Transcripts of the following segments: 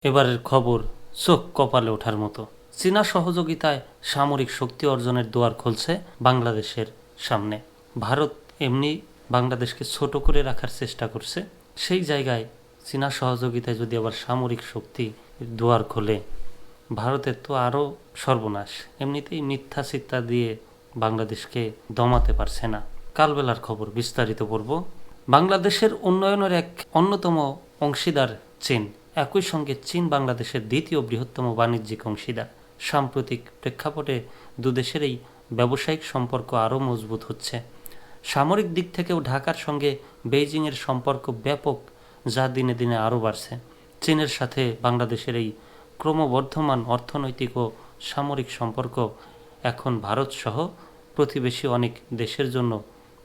এবারের খবর চোখ কপালে ওঠার মতো। চীনা সহযোগিতায় সামরিক শক্তি অর্জনের দুয়ার খুলছে বাংলাদেশের সামনে। ভারত এমনি বাংলাদেশকে ছোট করে রাখার চেষ্টা করছে, সেই জায়গায় চীনা সহযোগিতায় যদি আবার সামরিক শক্তি দুয়ার খোলে, ভারতের তো আরও সর্বনাশ। এমনিতেই মিথ্যা চিত্তা দিয়ে বাংলাদেশকে দমাতে পারছে না। কালবেলার খবর বিস্তারিত পড়ব। বাংলাদেশের উন্নয়নের এক অন্যতম অংশীদার চীন, একই সঙ্গে চীন বাংলাদেশের দ্বিতীয় বৃহত্তম বাণিজ্যিক অংশীদার। সাম্প্রতিক প্রেক্ষাপটে দুদেশের এই ব্যবসায়িক সম্পর্ক আরও মজবুত হচ্ছে। সামরিক দিক থেকেও ঢাকার সঙ্গে বেইজিংয়ের সম্পর্ক ব্যাপক, যা দিনে দিনে আরও বাড়ছে। চীনের সাথে বাংলাদেশের এই ক্রমবর্ধমান অর্থনৈতিক ও সামরিক সম্পর্ক এখন ভারতসহ প্রতিবেশী অনেক দেশের জন্য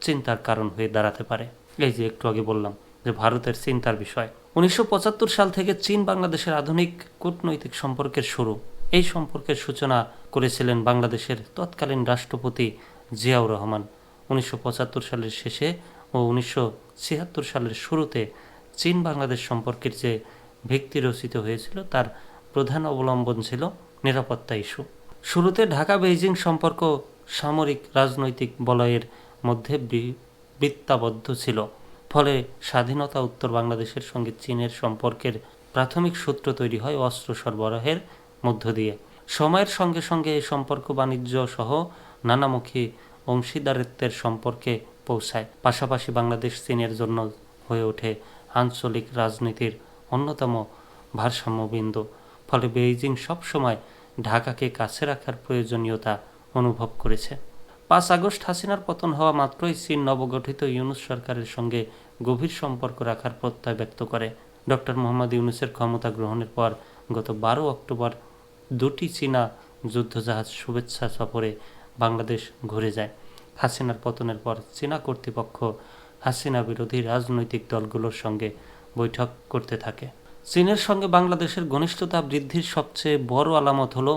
চিন্তার কারণ হয়ে দাঁড়াতে পারে। এই যে একটু আগে বললাম যে ভারতের চিন্তার বিষয়। 1975 সাল থেকে চীন বাংলাদেশের আধুনিক কূটনৈতিক সম্পর্কের শুরু। এই সম্পর্কের সূচনা করেছিলেন বাংলাদেশের তৎকালীন রাষ্ট্রপতি জিয়াউর রহমান। 1975 সালের শেষে ও 1976 সালের শুরুতে চীন বাংলাদেশ সম্পর্কের যে ভিত্তি রচিত হয়েছিল, তার প্রধান অবলম্বন ছিল নিরাপত্তা ইস্যু। শুরুতে ঢাকা বেইজিং সম্পর্ক সামরিক রাজনৈতিক বলয়ের মধ্যে বৃত্তাবদ্ধ ছিল। ফলে স্বাধীনতা উত্তর বাংলাদেশের সঙ্গে চীনের সম্পর্কের প্রাথমিক সূত্র তৈরি হয় অস্ত্র সরবরাহের মধ্য দিয়ে। সময়ের সঙ্গে সঙ্গে এই সম্পর্ক বাণিজ্য সহ নানামুখী অংশীদারিত্বের সম্পর্কে পৌঁছায়। পাশাপাশি বাংলাদেশ চীনের জন্য হয়ে ওঠে আঞ্চলিক রাজনীতির অন্যতম ভারসাম্যবিন্দু। ফলে বেইজিং সবসময় ঢাকাকে কাছে রাখার প্রয়োজনীয়তা অনুভব করেছে। 5 আগস্ট হাসিনার পতন হওয়া মাত্রই চীন নবগঠিত ইউনূস সরকারের সঙ্গে গভীর সম্পর্ক রাখার প্রত্যয় ব্যক্ত করে। ডক্টর মোহাম্মদ ইউনূসের ক্ষমতা গ্রহণের পর গত 12 অক্টোবর দুটি চীনা যুদ্ধজাহাজ শুভেচ্ছা সফরে বাংলাদেশ ঘুরে যায়। হাসিনার পতনের পর চীনা কর্তৃপক্ষ হাসিনা বিরোধী রাজনৈতিক দলগুলোর সঙ্গে বৈঠক করতে থাকে। চীনের সঙ্গে বাংলাদেশের ঘনিষ্ঠতা বৃদ্ধির সবচেয়ে বড় আলামত হলো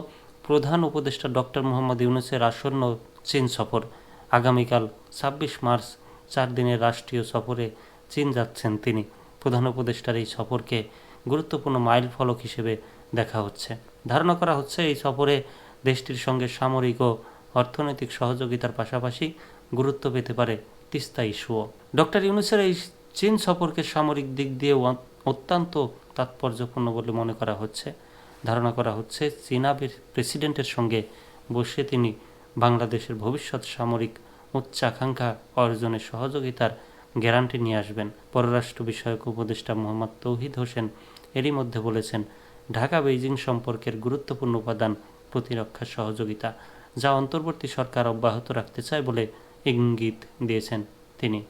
প্রধান উপদেষ্টা ডক্টর মোহাম্মদ ইউনূসের আসন্ন চীন সফর। আগামীকাল 26 মার্চ 4 দিনের রাষ্ট্রীয় সফরে চীন যাচ্ছেন তিনি। প্রধান উপদেষ্টার এই সফরকে গুরুত্বপূর্ণ মাইল ফলক হিসেবে দেখা হচ্ছে। ধারণা করা হচ্ছে এই সফরে দেশটির সঙ্গে সামরিক ও অর্থনৈতিক সহযোগিতার পাশাপাশি গুরুত্ব পেতে পারে তিস্তা ইস্যুও। ডক্টর ইউনূসের এই চীন সফরকে সামরিক দিক দিয়ে অত্যন্ত তাৎপর্যপূর্ণ বলে মনে করা হচ্ছে। ধারণা করা হচ্ছে চীনা প্রেসিডেন্টের সঙ্গে বসে তিনি বাংলাদেশের ভবিষ্যৎ সামরিক উচ্চাকাঙ্ক্ষা অর্জনের সহযোগিতার গ্যারান্টি নিয়ে আসবেন। পররাষ্ট্র বিষয়ক উপদেষ্টা মোহাম্মদ তৌহিদ হোসেন এরই মধ্যে বলেছেন, ঢাকা বেইজিং সম্পর্কের গুরুত্বপূর্ণ উপাদান প্রতিরক্ষা সহযোগিতা, যা অন্তর্বর্তী সরকার অব্যাহত রাখতে চায় বলে ইঙ্গিত দিয়েছেন তিনি।